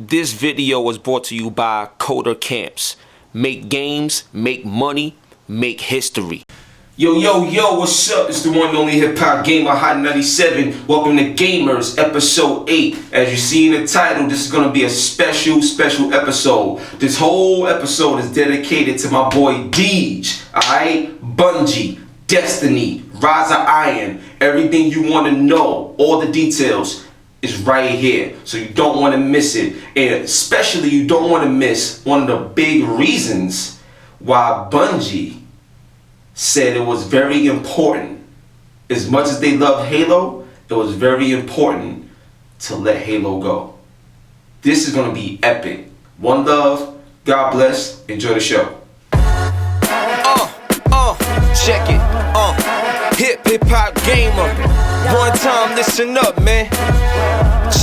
This video was brought to you by Coder Camps. Make games, make money, make history. Yo, what's up? It's the one and only HipHopGamer, Hot 97. Welcome to Gamers, episode 8. As you see in the title, this is going to be a special episode. This whole episode is dedicated to my boy Deej, alright? Bungie, Destiny, Rise of Iron, everything you want to know, all the details is right here, so you don't want to miss it. And especially you don't want to miss one of the big reasons why Bungie said it was very important. As much as they love Halo, it was very important to let Halo go. This is going to be epic. One love, God bless, enjoy the show. Check it, HipHopGamer. One time, listen up, man.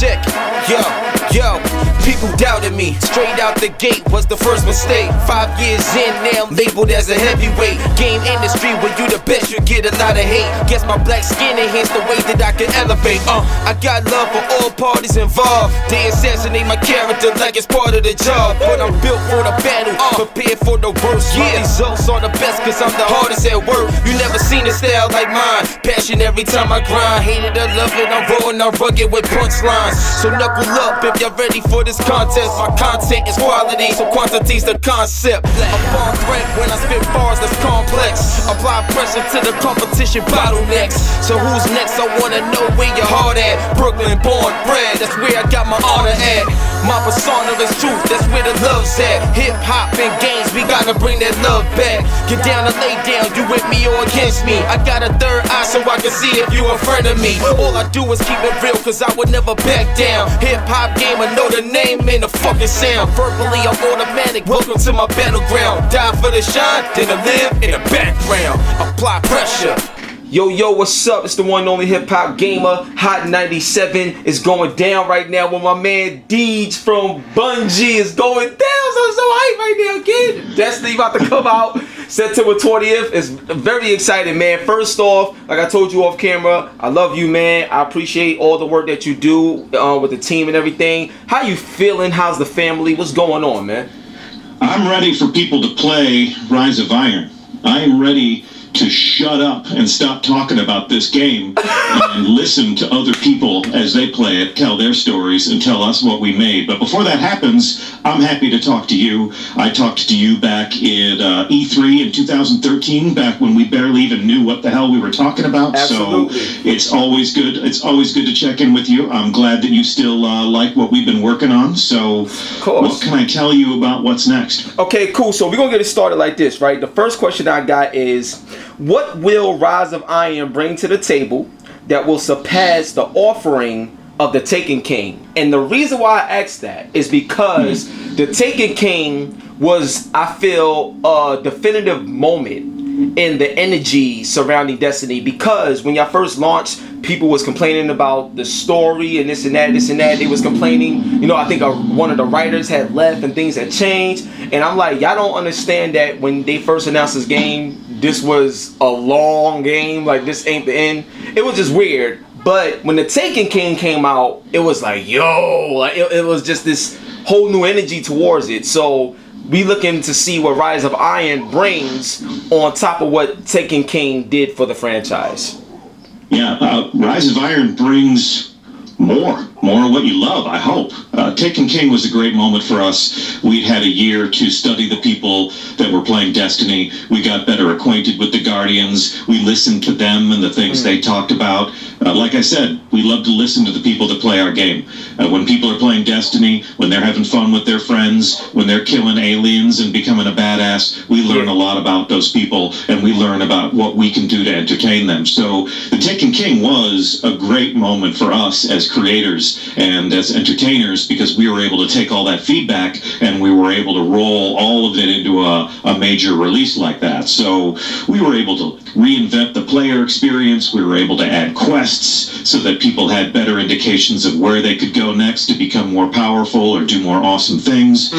Check it, yo. People doubted me, straight out the gate was the first mistake. 5 years in now, labeled as a heavyweight. Game industry, when you the best, you get a lot of hate. Guess my black skin enhanced the way that I can elevate. I got love for all parties involved. They assassinate my character like it's part of the job. But I'm built for the battle, prepared for the worst. My results are the best cause I'm the hardest at work. You never seen a style like mine. Passion every time I grind. Hate it or love it, I'm rolling, I'm rugged with punchlines. So knuckle up if you're ready for this contest. My content is quality, so quantity's the concept. A bar threat when I spit bars that's complex. Apply pressure to the competition bottlenecks. So who's next? I wanna know where your heart at. Brooklyn born bred, that's where I got my honor at. My persona is truth, that's where the love's at. Hip hop and games, we gotta bring that love back. Get down and lay down, you with me or against me. I got a third eye so I can see if you a friend of me. All I do is keep it real cause I would never back down. HipHopGamer, know the name and the fucking sound. Verbally I'm automatic, welcome to my battleground. Die for the shine, then I live in the background. Apply pressure. Yo, what's up? It's the one and only HipHopGamer, Hot 97 is going down right now with my man Deej from Bungie is going down. So I'm so hyped right now, kid. Destiny about to come out September 20th. It's very exciting, man. First off, like I told you off camera, I love you, man. I appreciate all the work that you do with the team and everything. How you feeling? How's the family? What's going on, man? I'm ready for people to play Rise of Iron. I am ready to shut up and stop talking about this game and listen to other people as they play it, tell their stories, and tell us what we made. But before that happens, I'm happy to talk to you. I talked to you back at E3 in 2013, back when we barely even knew what the hell we were talking about. Absolutely. So it's always good. It's always good to check in with you. I'm glad that you still like what we've been working on. So what can I tell you about what's next? Okay, cool. So we're going to get it started like this, right? The first question I got is, what will Rise of Iron bring to the table that will surpass the offering of the Taken King? And the reason why I asked that is because the Taken King was, I feel, a definitive moment in the energy surrounding Destiny, because when y'all first launched, people was complaining about the story and this and that. They was complaining, you know, I think one of the writers had left and things had changed. And I'm like, y'all don't understand that when they first announced this game, this was a long game, like this ain't the end. It was just weird. But when the Taken King came out, it was like, yo, like it was just this whole new energy towards it. So we looking to see what Rise of Iron brings on top of what Taken King did for the franchise. Yeah, Rise of Iron brings more of what you love, I hope. Taken King was a great moment for us. We'd had a year to study the people that were playing Destiny. We got better acquainted with the Guardians. We listened to them and the things they talked about. Like I said, we love to listen to the people that play our game. When people are playing Destiny, when they're having fun with their friends, when they're killing aliens and becoming a badass, we learn a lot about those people, and we learn about what we can do to entertain them. So the Taken King was a great moment for us as creators and as entertainers, because we were able to take all that feedback and we were able to roll all of it into a major release like that. So we were able to reinvent the player experience. We were able to add quests quests so that people had better indications of where they could go next to become more powerful or do more awesome things.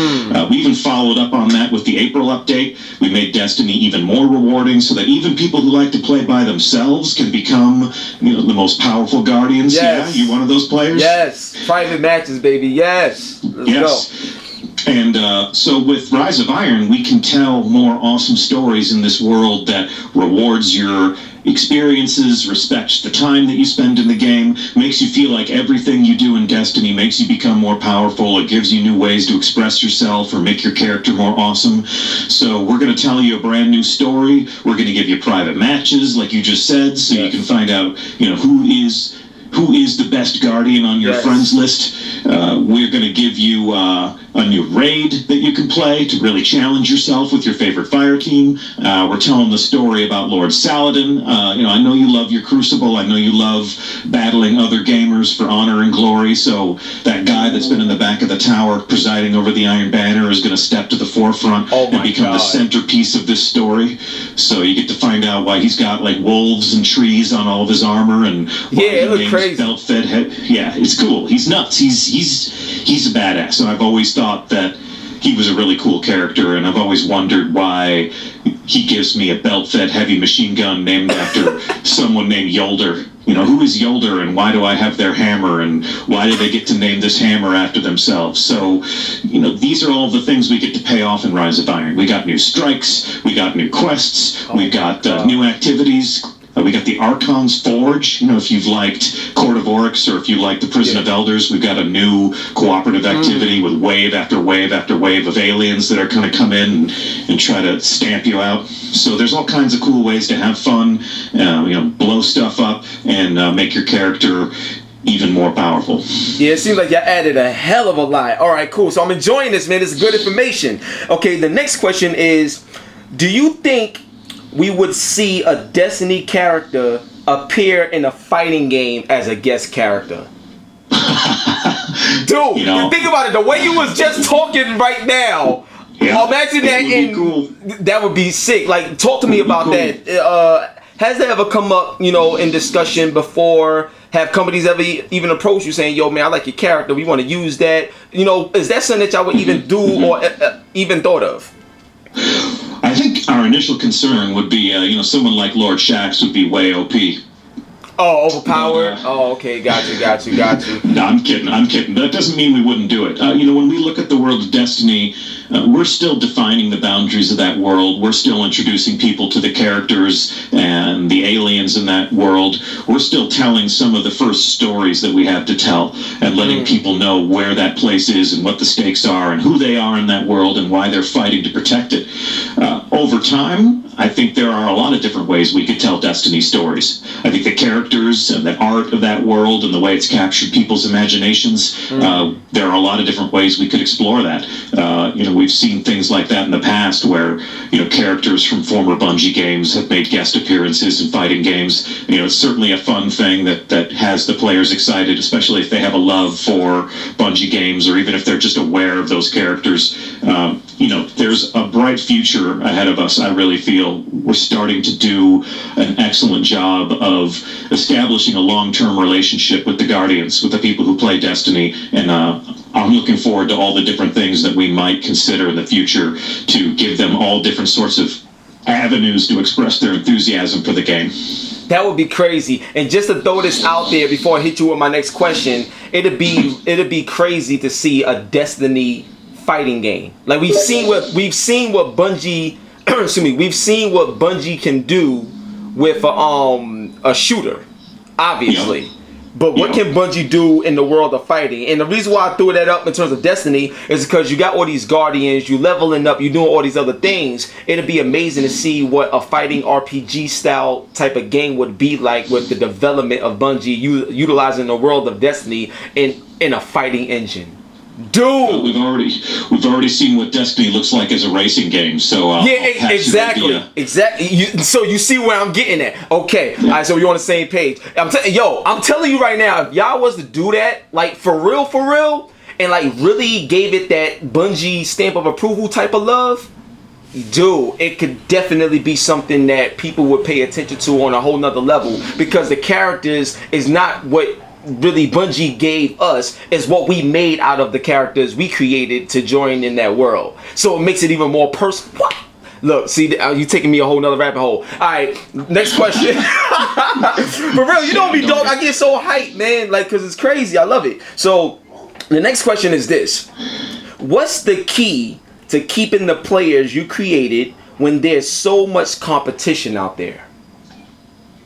We even followed up on that with the April update. We made Destiny even more rewarding so that even people who like to play by themselves can become, the most powerful Guardians. Yes. Yeah, you one of those players? Yes. Private matches, baby. Yes. Let's go. And so with Rise of Iron, we can tell more awesome stories in this world that rewards your experiences, respects the time that you spend in the game, makes you feel like everything you do in Destiny makes you become more powerful. It gives you new ways to express yourself or make your character more awesome. So we're going to tell you a brand new story. We're going to give you private matches, like you just said, so you can find out, who is the best Guardian on your friends list. We're going to give you a new raid that you can play to really challenge yourself with your favorite fire team. We're telling the story about Lord Saladin. I know you love your Crucible. I know you love battling other gamers for honor and glory. So that guy that's been in the back of the tower presiding over the Iron Banner is going to step to the forefront and become the centerpiece of this story. So you get to find out why he's got like wolves and trees on all of his armor, and it looks crazy. Belt-fed head. Yeah, it's cool. He's nuts. He's a badass, and I've always thought that he was a really cool character, and I've always wondered why he gives me a belt-fed heavy machine gun named after someone named Yolder. Who is Yolder, and why do I have their hammer, and why do they get to name this hammer after themselves? So, these are all the things we get to pay off in Rise of Iron. We got new strikes, we got new quests, we got new activities. We got the Archon's Forge. If you've liked Court of Oryx or if you like the Prison of Elders, we've got a new cooperative activity with wave after wave after wave of aliens that are going to come in and try to stamp you out. So there's all kinds of cool ways to have fun, blow stuff up and make your character even more powerful. Yeah, it seems like you added a hell of a lot. All right, cool. So I'm enjoying this, man. This is good information. Okay, the next question is, do you think we would see a Destiny character appear in a fighting game as a guest character? Dude, think about it. The way you was just talking right now, imagine that that would be sick. Like, talk to me about that. Has that ever come up, in discussion before? Have companies ever even approached you saying, yo, man, I like your character, we want to use that? Is that something that y'all would even do or even thought of? I think our initial concern would be, someone like Lord Shaxx would be way OP. Oh, overpowered? Okay, got you. No, I'm kidding. That doesn't mean we wouldn't do it. When we look at the world of Destiny, we're still defining the boundaries of that world. We're still introducing people to the characters and the aliens in that world. We're still telling some of the first stories that we have to tell and letting people know where that place is and what the stakes are and who they are in that world and why they're fighting to protect it. Over time, I think there are a lot of different ways we could tell Destiny stories. I think the characters and the art of that world and the way it's captured people's imaginations, there are a lot of different ways we could explore that. We've seen things like that in the past where, characters from former Bungie games have made guest appearances in fighting games. It's certainly a fun thing that has the players excited, especially if they have a love for Bungie games or even if they're just aware of those characters. There's a bright future ahead of us, I really feel. We're starting to do an excellent job of establishing a long-term relationship with the Guardians, with the people who play Destiny, and I'm looking forward to all the different things that we might consider in the future to give them all different sorts of avenues to express their enthusiasm for the game. That would be crazy. And just to throw this out there before I hit you with my next question, it'd be crazy to see a Destiny fighting game. Like we've seen what Bungie we've seen what Bungie can do with a shooter, obviously. But what can Bungie do in the world of fighting? And the reason why I threw that up in terms of Destiny is because you got all these Guardians, you leveling up, you doing all these other things. It'd be amazing to see what a fighting RPG style type of game would be like with the development of Bungie utilizing the world of Destiny in a fighting engine. Dude, we've already seen what Destiny looks like as a racing game. So exactly. So you see where I'm getting at. Okay, all right. So we're on the same page. I'm telling you right now, if y'all was to do that, like for real, and like really gave it that Bungie stamp of approval type of love, Dude, it could definitely be something that people would pay attention to on a whole nother level, because the characters is not what really Bungie gave us, is what we made out of the characters we created to join in that world. So it makes it even more personal. What? Look, see, you taking me a whole nother rabbit hole. All right, next question. For real, you know me, dog. I get so hyped, man, like, because it's crazy. I love it. So the next question is this: what's the key to keeping the players you created when there's so much competition out there?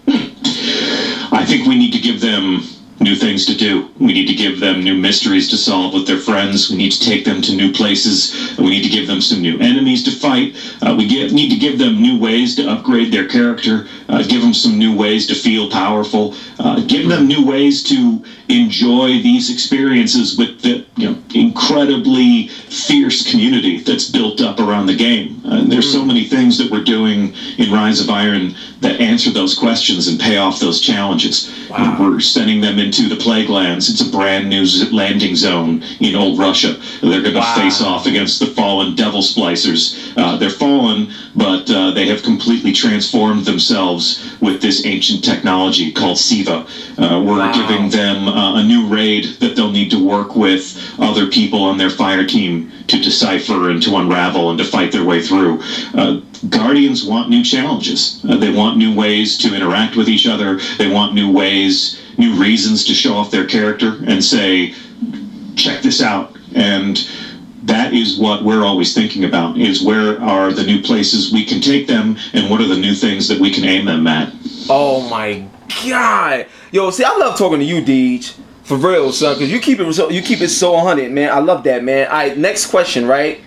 I think we need to give them new things to do. We need to give them new mysteries to solve with their friends. We need to take them to new places. We need to give them some new enemies to fight. We need to give them new ways to upgrade their character. Give them some new ways to feel powerful. Give them new ways to enjoy these experiences with the incredibly fierce community that's built up around the game. There's so many things that we're doing in Rise of Iron that answer those questions and pay off those challenges. Wow. We're sending them into the Plague Lands. It's a brand new landing zone in old Russia. They're going to face off against the fallen Devil Splicers. They're fallen, but they have completely transformed themselves with this ancient technology called Siva. We're giving them a new raid that they'll need to work with other people on their fire team to decipher and to unravel and to fight their way through. Guardians want new challenges. They want new ways to interact with each other. They want new ways, new reasons to show off their character and say, check this out. And that is what we're always thinking about, is where are the new places we can take them and what are the new things that we can aim them at. Oh my God. Yo, see, I love talking to you, Deej. For real, son, because you keep it so 100, man. I love that, man. All right, next question, right?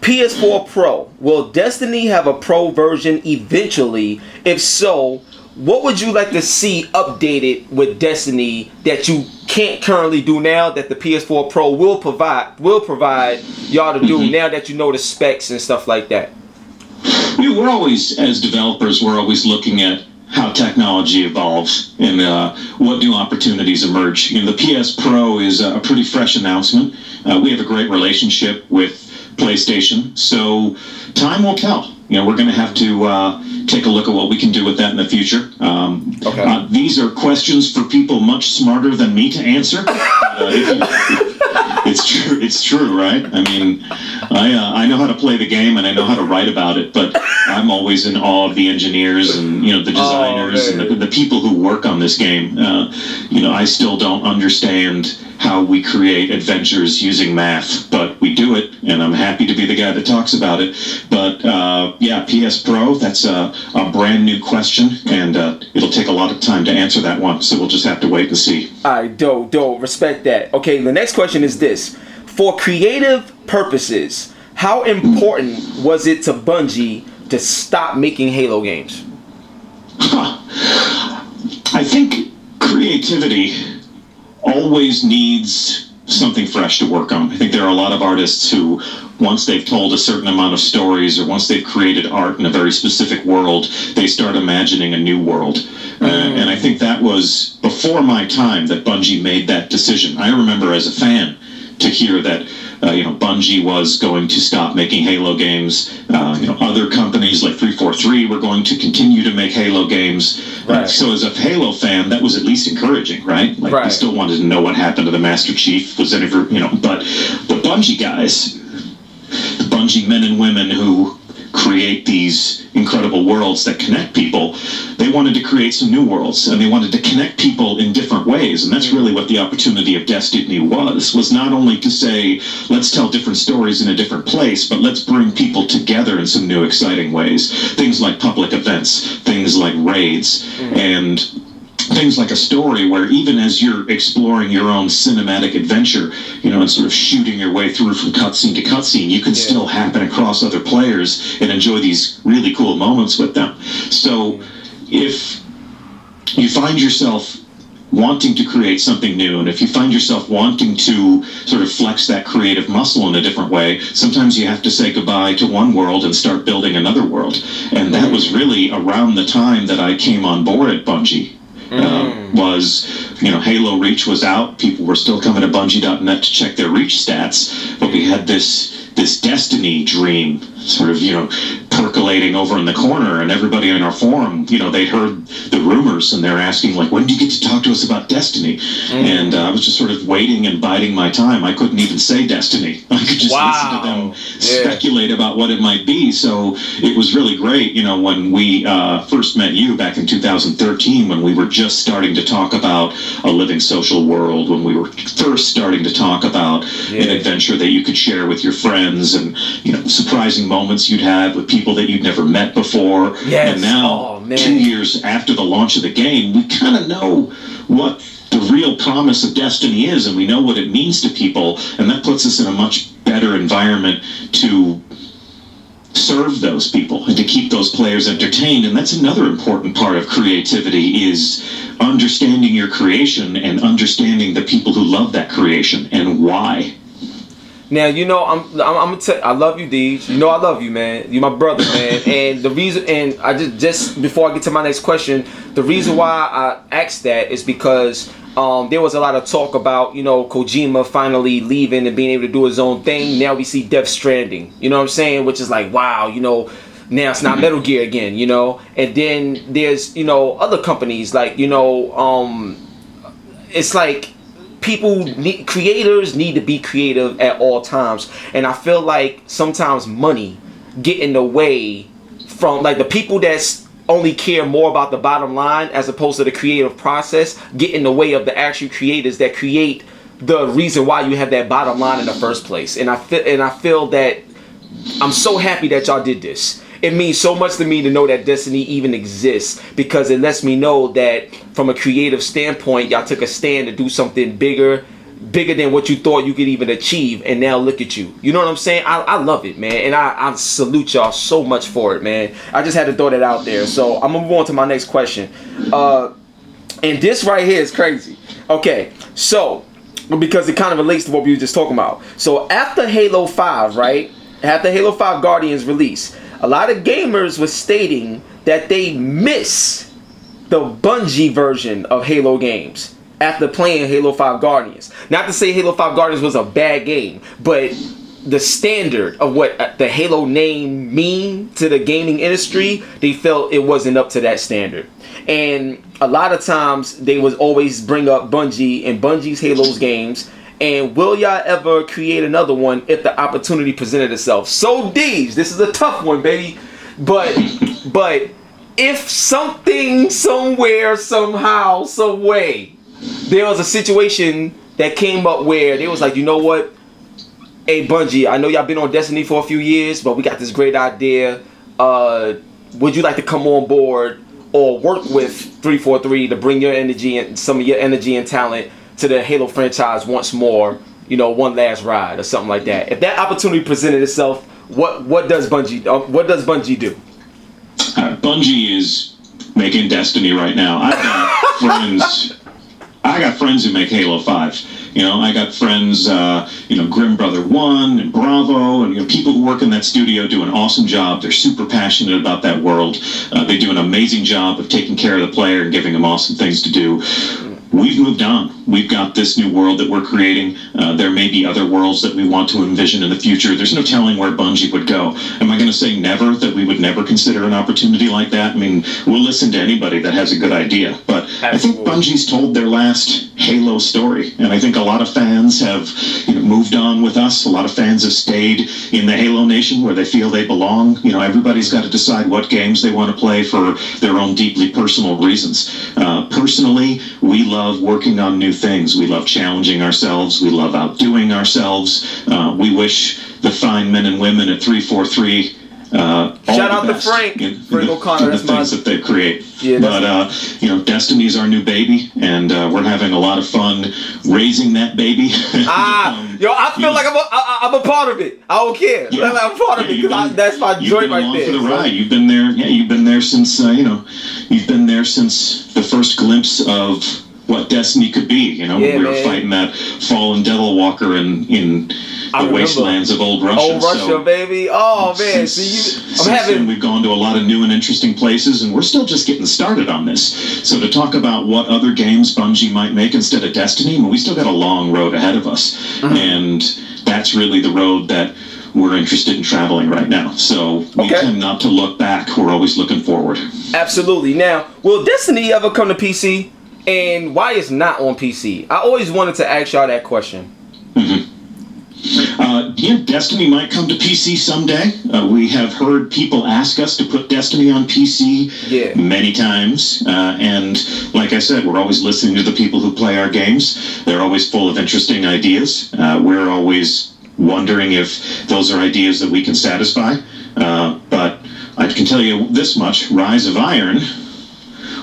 PS4 Pro. Will Destiny have a Pro version eventually? If so, what would you like to see updated with Destiny that you can't currently do now that the PS4 Pro will provide y'all to do now that you know the specs and stuff like that? We're always, as developers, we're always looking at how technology evolves and what new opportunities emerge. The PS Pro is a pretty fresh announcement. We have a great relationship with PlayStation, so time will tell. We're going to have to take a look at what we can do with that in the future. These are questions for people much smarter than me to answer. It's true, right? I mean, I know how to play the game and I know how to write about it, but I'm always in awe of the engineers and the designers and the people who work on this game. I still don't understand how we create adventures using math, but we do it, and I'm happy to be the guy that talks about it. But PS Pro, that's a brand new question, and it'll take a lot of time to answer that one, so we'll just have to wait and see. All right, dope, respect that. Okay, the next question is this. For creative purposes, how important was it to Bungie to stop making Halo games? I think creativity always needs something fresh to work on. I think there are a lot of artists who, once they've told a certain amount of stories or once they've created art in a very specific world, they start imagining a new world. And I think that was before my time that Bungie made that decision. I remember as a fan to hear that Bungie was going to stop making Halo games. Other companies like 343 were going to continue to make Halo games. Right. So as a Halo fan, that was at least encouraging, right? We still wanted to know what happened to the Master Chief. Was it ever, but the Bungie guys, the Bungie men and women who create these incredible worlds that connect people, they wanted to create some new worlds, and they wanted to connect people in different ways. And that's really what the opportunity of Destiny was not only to say, let's tell different stories in a different place, but let's bring people together in some new exciting ways. Things like public events, things like raids, and things like a story where even as you're exploring your own cinematic adventure, and sort of shooting your way through from cutscene to cutscene, you can still happen across other players and enjoy these really cool moments with them. So if you find yourself wanting to create something new, and if you find yourself wanting to sort of flex that creative muscle in a different way, sometimes you have to say goodbye to one world and start building another world. And that was really around the time that I came on board at Bungie. Halo Reach was out. People were still coming to Bungie.net to check their Reach stats, but we had this this Destiny dream sort of, percolating over in the corner, and everybody in our forum, they'd heard the rumors and they're asking, like, when do you get to talk to us about Destiny? And I was just sort of waiting and biding my time. I couldn't even say Destiny. I could just listen to them speculate about what it might be. So it was really great, when we first met you back in 2013, when we were just starting to talk about a living social world, when we were first starting to talk about an adventure that you could share with your friends, and surprising moments you'd have with people that you'd never met before. And now, 2 years after the launch of the game, we kind of know what the real promise of Destiny is, and we know what it means to people, and that puts us in a much better environment to serve those people and to keep those players entertained. And that's another important part of creativity, is understanding your creation and understanding the people who love that creation and why. Now, I'm gonna tell. I love you, Deej. I love you, man. You're my brother, man. And the reason, and I just before I get to my next question, the reason why I asked that is because there was a lot of talk about Kojima finally leaving and being able to do his own thing. Now we see Death Stranding. You know what I'm saying? Which is like, wow. Now it's not Metal Gear again. And then there's other companies like it's like. Creators need to be creative at all times, and I feel like sometimes money get in the way from, like, the people that's only care more about the bottom line as opposed to the creative process, get in the way of the actual creators that create the reason why you have that bottom line in the first place. And I feel that I'm so happy that y'all did this. It means so much to me to know that Destiny even exists, because it lets me know that from a creative standpoint, y'all took a stand to do something bigger than what you thought you could even achieve, and now look at you. You know what I'm saying? I love it, man, and I salute y'all so much for it, man. I just had to throw that out there. So I'm gonna move on to my next question. And this right here is crazy. Okay, so because it kind of relates to what we were just talking about. So after Halo 5, right? After Halo 5 Guardians release, a lot of gamers were stating that they miss the Bungie version of Halo games after playing Halo 5 Guardians. Not to say Halo 5 Guardians was a bad game, but the standard of what the Halo name mean to the gaming industry, they felt it wasn't up to that standard. And a lot of times they would always bring up Bungie and Bungie's Halo's games. And will y'all ever create another one if the opportunity presented itself? So Deej, this is a tough one, baby. But if something, somewhere, somehow, some way, there was a situation that came up where they was like, you know what? Hey Bungie, I know y'all been on Destiny for a few years, but we got this great idea. Would you like to come on board or work with 343 to bring your energy and some of your energy and talent to the Halo franchise once more, one last ride or something like that? If that opportunity presented itself, what does Bungie do? Bungie is making Destiny right now. I got friends who make Halo 5. I got friends, Grim Brother 1 and Bravo, and people who work in that studio do an awesome job. They're super passionate about that world. They do an amazing job of taking care of the player and giving them awesome things to do. We've moved on. We've got this new world that we're creating. There may be other worlds that we want to envision in the future. There's no telling where Bungie would go. Am I going to say never, that we would never consider an opportunity like that? I mean, we'll listen to anybody that has a good idea. But I think Bungie's told their last Halo story, and I think a lot of fans have moved on with us. A lot of fans have stayed in the Halo Nation where they feel they belong. Everybody's got to decide what games they want to play for their own deeply personal reasons. Personally, we love working on new things. We love challenging ourselves. We love outdoing ourselves. We wish the fine men and women at 343 shout out to Frank O'Connor. That's the things that they create. Yeah, but Destiny's our new baby, and we're having a lot of fun raising that baby. I feel like I'm a part of it. I don't care. Yeah, I'm a part of it because that's my joy right there. For the ride. You've been there. Yeah, you've been there since you've been there since the first glimpse of what Destiny could be. When we were fighting that fallen devil walker in the wastelands of old Russia. Old Russia, baby. Oh man, since then we've gone to a lot of new and interesting places, and we're still just getting started on this. So to talk about what other games Bungie might make instead of Destiny, we still got a long road ahead of us, and that's really the road that we're interested in traveling right now. So we tend not to look back. We're always looking forward. Absolutely. Now, will Destiny ever come to PC? And why it's not on PC? I always wanted to ask y'all that question. Yeah, Destiny might come to PC someday. We have heard people ask us to put Destiny on PC many times. And like I said, we're always listening to the people who play our games. They're always full of interesting ideas. We're always wondering if those are ideas that we can satisfy. But I can tell you this much, Rise of Iron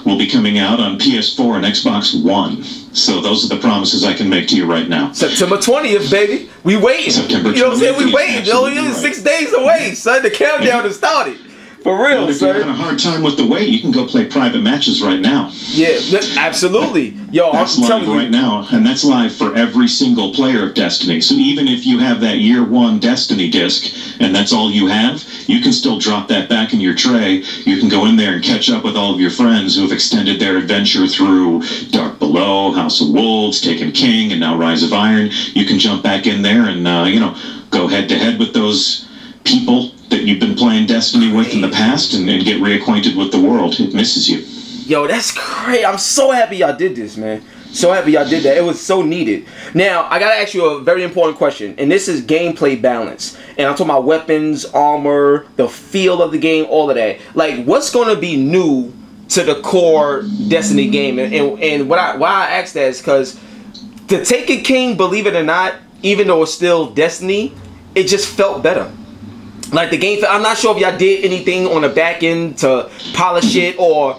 will be coming out on PS4 and Xbox One. So those are the promises I can make to you right now. September 20th, baby. We waiting. September 20th. You know what I'm saying? We waiting. Only 6 days away, son. The countdown has started. For real, if you're having a hard time with the wait, you can go play private matches right now. Yeah, absolutely. Yo, that's I'm live telling you right now, and that's live for every single player of Destiny. So even if you have that year one Destiny disc, and that's all you have, you can still drop that back in your tray. You can go in there and catch up with all of your friends who have extended their adventure through Dark Below, House of Wolves, Taken King, and now Rise of Iron. You can jump back in there and go head to head with those people that you've been playing Destiny with in the past and get reacquainted with the world. It misses you. Yo, that's great. I'm so happy y'all did this, man. So happy y'all did that. It was so needed. Now, I gotta ask you a very important question, and this is gameplay balance. And I'm talking about weapons, armor, the feel of the game, all of that. Like, what's gonna be new to the core Destiny game? And why I ask that is because the Taken King, believe it or not, even though it's still Destiny, it just felt better. Like the game, I'm not sure if y'all did anything on the back end to polish it or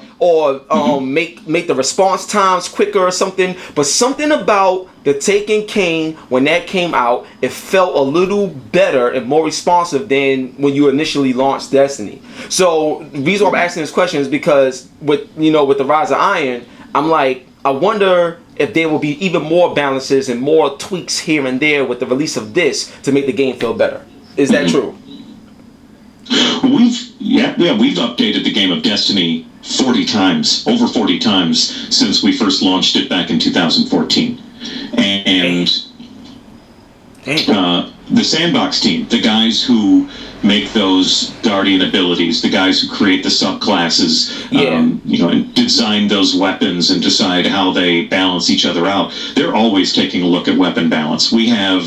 make the response times quicker or something. But something about the Taken King, when that came out, it felt a little better and more responsive than when you initially launched Destiny. So the reason why I'm asking this question is because with the Rise of Iron, I'm like, I wonder if there will be even more balances and more tweaks here and there with the release of this to make the game feel better. Is that true? We've updated the game of Destiny 40 times, over 40 times since we first launched it back in 2014. And the Sandbox team, the guys who make those Guardian abilities, the guys who create the subclasses, and design those weapons and decide how they balance each other out, they're always taking a look at weapon balance. We have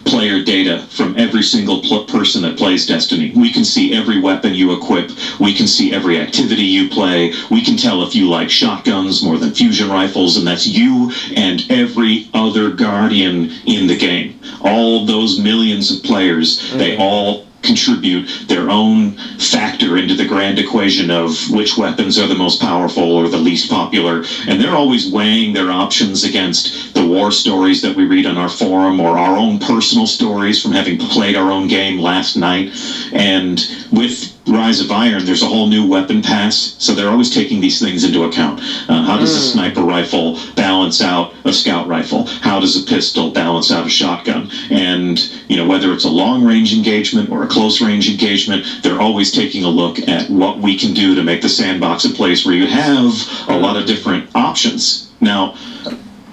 player data from every single person that plays Destiny. We can see every weapon you equip. We can see every activity you play. We can tell if you like shotguns more than fusion rifles, and that's you and every other Guardian in the game. All those millions of players, they all contribute their own factor into the grand equation of which weapons are the most powerful or the least popular, and they're always weighing their options against the war stories that we read on our forum or our own personal stories from having played our own game last night. And with Rise of Iron, there's a whole new weapon pass, so they're always taking these things into account. How does a sniper rifle balance out a scout rifle? How does a pistol balance out a shotgun? And whether it's a long-range engagement or a close-range engagement, they're always taking a look at what we can do to make the sandbox a place where you have a lot of different options. Now,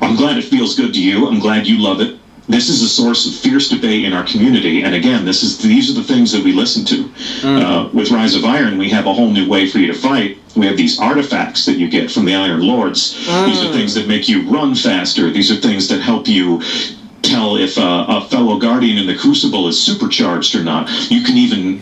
I'm glad it feels good to you. I'm glad you love it. This is a source of fierce debate in our community, and again, these are the things that we listen to. With Rise of Iron, we have a whole new way for you to fight. We have these artifacts that you get from the Iron Lords. These are things that make you run faster. These are things that help you tell if a fellow Guardian in the Crucible is supercharged or not. You can even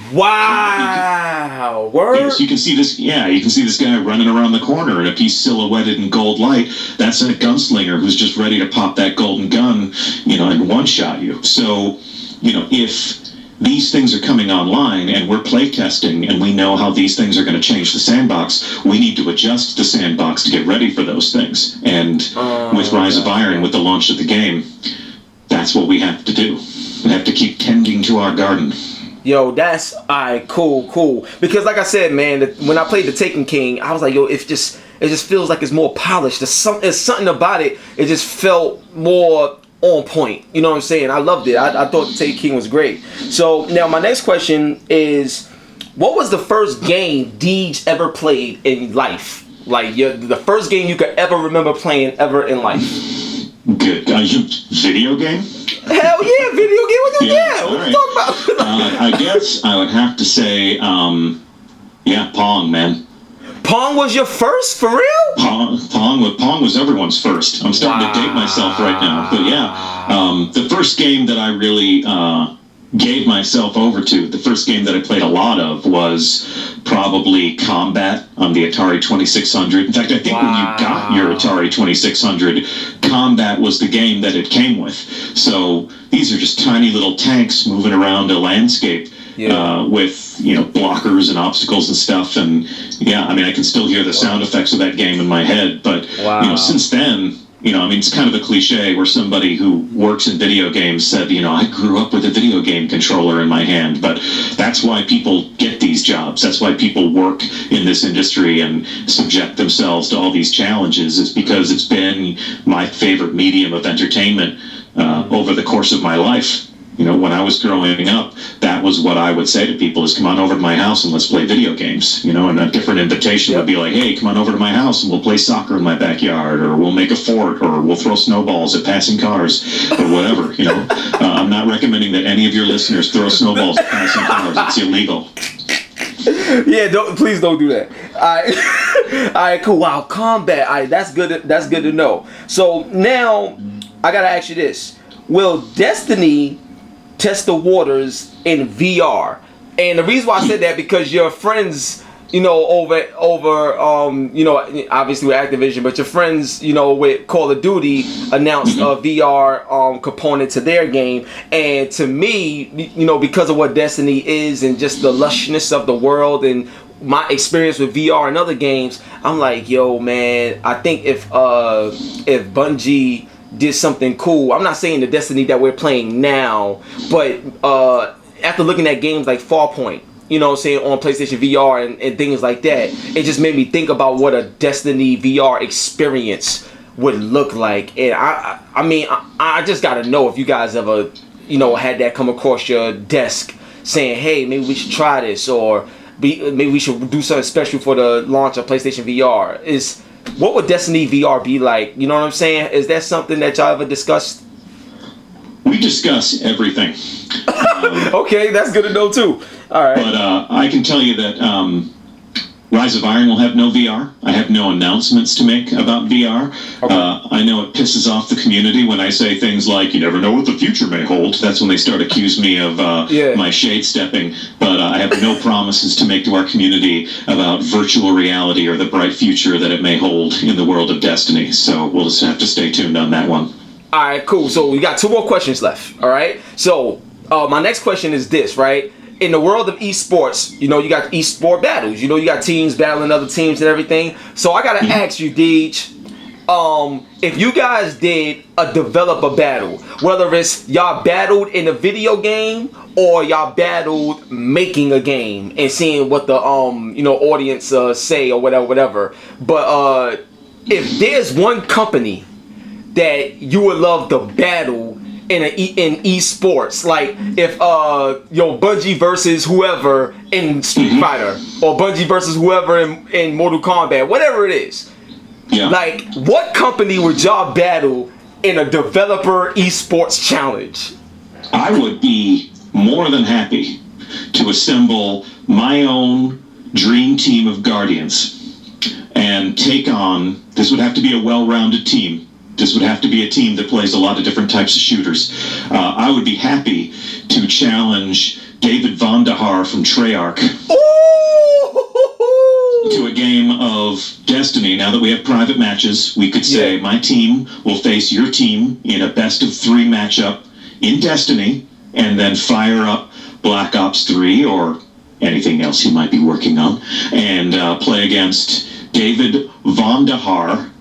Word? Yes, you can see this. Yeah, you can see this guy running around the corner, and if he's silhouetted in gold light, that's a gunslinger who's just ready to pop that golden gun, and one-shot you. So, if these things are coming online and we're playtesting and we know how these things are going to change the sandbox, we need to adjust the sandbox to get ready for those things. And with Rise of Iron, with the launch of the game, that's what we have to do. We have to keep tending to our garden. Yo, that's alright, cool. Because like I said, man, when I played the Taken King, I was like, yo, it just feels like it's more polished. There's something about it. It just felt more on point. You know what I'm saying? I loved it. I thought the Taken King was great. So now my next question is, what was the first game Deej ever played in life? Like the first game you could ever remember playing ever in life? Good. Video game? Hell yeah, video game. What Yeah, you talking about? I guess I would have to say, Pong, man. Pong was your first, for real? Pong was everyone's first. I'm starting to date myself right now, but yeah, the first game that I really gave myself over to, the first game that I played a lot of was probably Combat on the Atari 2600. In fact, I think when you got your Atari 2600, Combat was the game that it came with. So these are just tiny little tanks moving around a landscape. With blockers and obstacles and stuff, and I can still hear the sound effects of that game in my head. But since then, it's kind of a cliche where somebody who works in video games said, I grew up with a video game controller in my hand. But that's why people get these jobs. That's why people work in this industry and subject themselves to all these challenges. Is because it's been my favorite medium of entertainment over the course of my life. When I was growing up, that was what I would say to people is come on over to my house and let's play video games. And a different invitation would be like, hey, come on over to my house and we'll play soccer in my backyard, or we'll make a fort, or we'll throw snowballs at passing cars, or whatever. I'm not recommending that any of your listeners throw snowballs at passing cars. It's illegal. Yeah, please don't do that. All right, cool. Wow, Combat. All right, that's good. That's good to know. So now I gotta ask you this: will Destiny test the waters in VR? And the reason why I said that, because your friends, over obviously with Activision, but your friends, with Call of Duty announced a VR component to their game. And to me, because of what Destiny is and just the lushness of the world and my experience with VR and other games, I'm like, yo, man, I think if Bungie did something cool. I'm not saying the Destiny that we're playing now, but after looking at games like Farpoint, on PlayStation VR and things like that, it just made me think about what a Destiny VR experience would look like. And I just gotta know if you guys ever, had that come across your desk saying, hey, maybe we should try this, or maybe we should do something special for the launch of PlayStation VR. What would Destiny VR be like? You know what I'm saying? Is that something that y'all ever discussed? We discuss everything. Okay, that's good to know too. All right. But I can tell you that Rise of Iron will have no VR. I have no announcements to make about VR. Okay. I know it pisses off the community when I say things like, you never know what the future may hold. That's when they start accusing me of my shade stepping. But I have no promises to make to our community about virtual reality or the bright future that it may hold in the world of Destiny. So we'll just have to stay tuned on that one. All right, cool. So we got 2 more questions left. All right. So my next question is this, right? In the world of esports, you got esport battles. You got teams battling other teams and everything. So I gotta ask you, Deej, if you guys did a developer battle, whether it's y'all battled in a video game or y'all battled making a game and seeing what the audience say or whatever. But if there's one company that you would love to battle in esports, like if Bungie versus whoever in Street Fighter, or Bungie versus whoever in Mortal Kombat, whatever it is, like what company would y'all battle in a developer esports challenge? I would be more than happy to assemble my own dream team of Guardians and take on, this would have to be a well-rounded team. This would have to be a team that plays a lot of different types of shooters. I would be happy to challenge David Vonderhaar from Treyarch to a game of Destiny. Now that we have private matches, we could say my team will face your team in a best-of-3 matchup in Destiny, and then fire up Black Ops 3 or anything else you might be working on, and play against David Vonderhaar,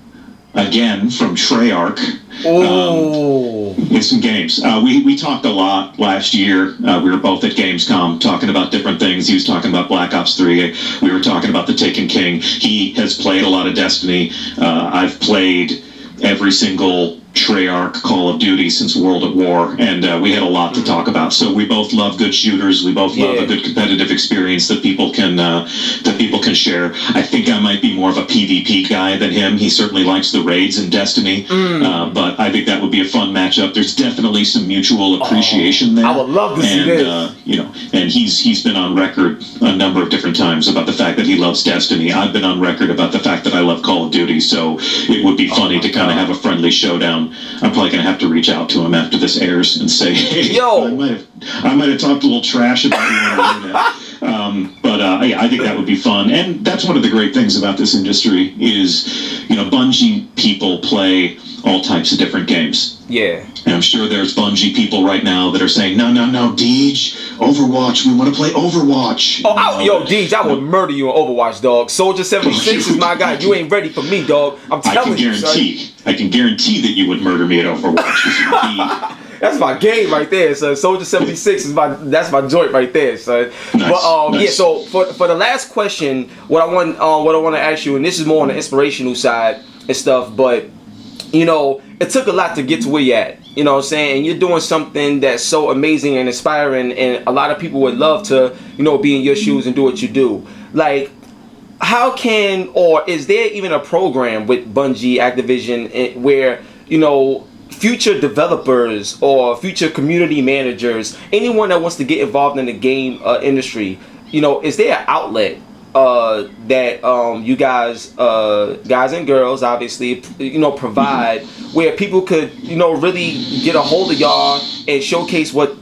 again from Treyarch, in some games. We talked a lot last year. We were both at Gamescom talking about different things. He was talking about Black Ops 3. We were talking about the Taken King. He has played a lot of Destiny. I've played every single Treyarch Call of Duty since World at War, and we had a lot to talk about. So we both love good shooters. We both love a good competitive experience that people can share. I think I might be more of a PvP guy than him. He certainly likes the raids in Destiny, but I think that would be a fun matchup. There's definitely some mutual appreciation there. I would love to see this. And he's been on record a number of different times about the fact that he loves Destiny. I've been on record about the fact that I love Call of Duty. So it would be funny to kind of have a friendly showdown. I'm probably going to have to reach out to him after this airs and say, hey, yo, I might have talked a little trash about you on the internet. But I think that would be fun. And that's one of the great things about this industry is, Bungie people play all types of different games. Yeah. And I'm sure there's Bungie people right now that are saying, no, Deej, Overwatch, we want to play Overwatch. Yo, Deej, I would murder you on Overwatch, dog. Soldier 76 is my guy. You ain't ready for me, dog. I'm telling you, I can guarantee that you would murder me at Overwatch. That's my game right there, son. Soldier 76 is that's my joint right there, son. Nice, But nice. yeah, so for the last question, what I want to ask you, and this is more on the inspirational side and stuff, but it took a lot to get to where you're at. You know what I'm saying? And you're doing something that's so amazing and inspiring, and a lot of people would love to, be in your shoes and do what you do. Like, how can, or is there even a program with Bungie, Activision, where, future developers or future community managers, anyone that wants to get involved in the game industry, is there an outlet that you guys and girls obviously provide where people could really get a hold of y'all and showcase what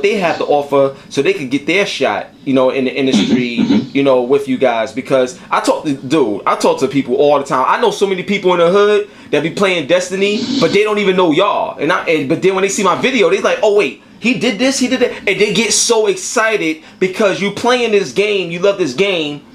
they have to offer so they could get their shot in the industry with you guys? Because I talk to people all the time. I know so many people in the hood that be playing Destiny, but they don't even know y'all, but then when they see my video, they're like, oh wait, he did this, he did that, and they get so excited because you playing this game, you love this game.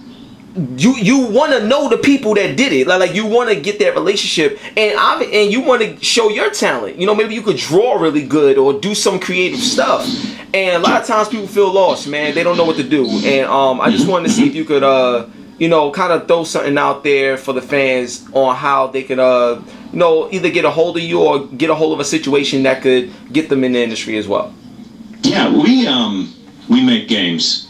You want to know the people that did it, like you want to get that relationship, and you want to show your talent. Maybe you could draw really good or do some creative stuff. And a lot of times people feel lost, man. They don't know what to do. And I just wanted to see if you could, kind of throw something out there for the fans on how they could, either get a hold of you or get a hold of a situation that could get them in the industry as well. Yeah, we make games.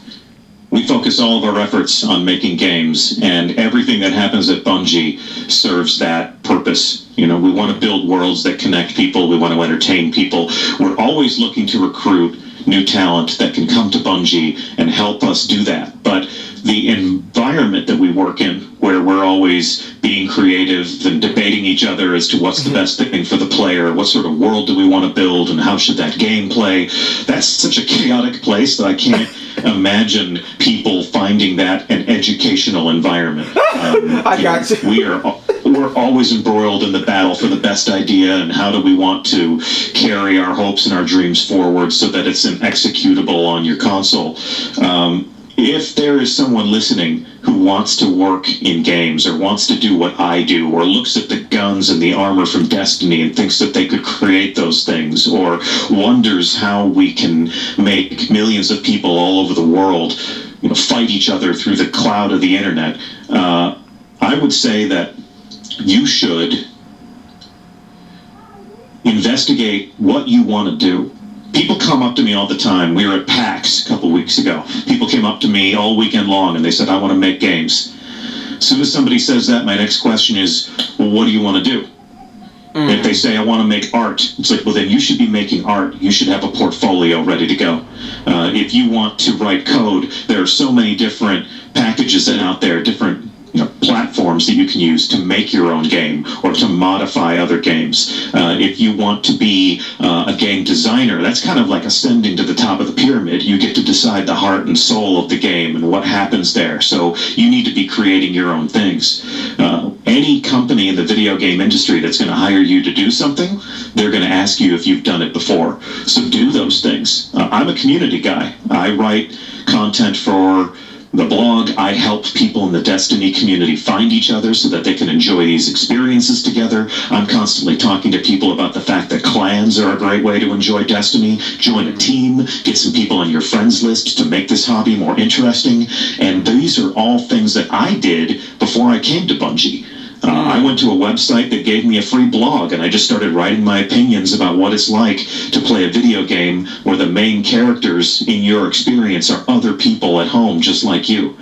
We focus all of our efforts on making games, and everything that happens at Bungie serves that purpose. We want to build worlds that connect people. We want to entertain people. We're always looking to recruit new talent that can come to Bungie and help us do that. But the environment that we work in, where we're always being creative and debating each other as to what's the best thing for the player, what sort of world do we want to build, and how should that game play, that's such a chaotic place that I can't imagine people finding that an educational environment. I got you. We're always embroiled in the battle for the best idea, and how do we want to carry our hopes and our dreams forward so that it's an executable on your console. If there is someone listening who wants to work in games or wants to do what I do, or looks at the guns and the armor from Destiny and thinks that they could create those things, or wonders how we can make millions of people all over the world fight each other through the cloud of the internet, I would say that you should investigate what you want to do. People come up to me all the time. We were at PAX a couple weeks ago. People came up to me all weekend long and they said, I want to make games. As soon as somebody says that, my next question is, well, what do you want to do? If they say, I want to make art, it's like, well, then you should be making art. You should have a portfolio ready to go. If you want to write code, there are so many different packages out there, different platforms that you can use to make your own game or to modify other games. If you want to be a game designer, that's kind of like ascending to the top of the pyramid. You get to decide the heart and soul of the game and what happens there. So you need to be creating your own things. Any company in the video game industry that's going to hire you to do something, they're going to ask you if you've done it before. So do those things. I'm a community guy. I write content for the blog. I help people in the Destiny community find each other so that they can enjoy these experiences together. I'm constantly talking to people about the fact that clans are a great way to enjoy Destiny. Join a team, get some people on your friends list to make this hobby more interesting. And these are all things that I did before I came to Bungie. I went to a website that gave me a free blog, and I just started writing my opinions about what it's like to play a video game where the main characters in your experience are other people at home just like you.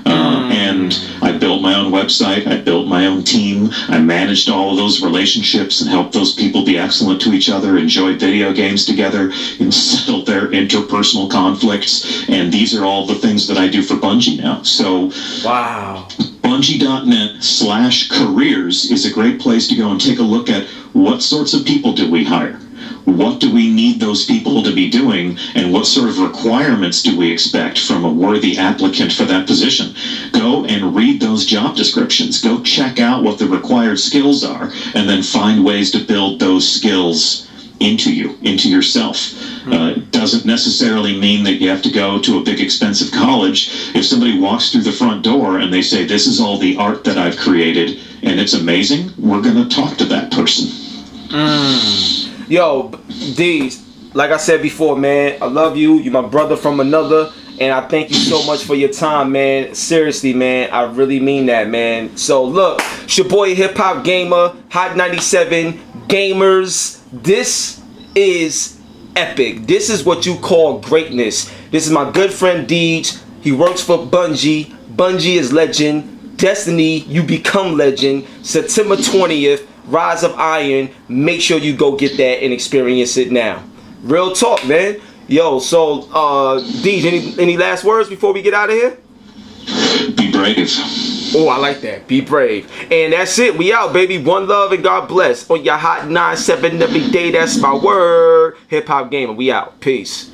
And I built my own website, I built my own team, I managed all of those relationships and helped those people be excellent to each other, enjoy video games together, and settle their interpersonal conflicts. And these are all the things that I do for Bungie now. So, wow. Bungie.net/careers is a great place to go and take a look at what sorts of people do we hire. What do we need those people to be doing, and what sort of requirements do we expect from a worthy applicant for that position? Go and read those job descriptions. Go check out what the required skills are, and then find ways to build those skills into yourself. It doesn't necessarily mean that you have to go to a big expensive college. If somebody walks through the front door and they say, this is all the art that I've created, and it's amazing, we're going to talk to that person. Yo, Deej, like I said before, man, I love you. You're my brother from another, and I thank you so much for your time, man. Seriously, man, I really mean that, man. So look, it's your boy HipHopGamer, Hot 97 Gamers. This is epic. This is what you call greatness. This is my good friend Deej. He works for Bungie. Bungie is legend. Destiny, you become legend. September 20th. Rise of Iron. Make sure you go get that and experience it now. Real talk, man. Yo, so Deej, any last words before we get out of here? Be brave. Oh, I like that. Be brave. And that's it. We out, baby. One love and God bless. On your Hot 97 every day. That's my word. HipHopGamer. We out. Peace.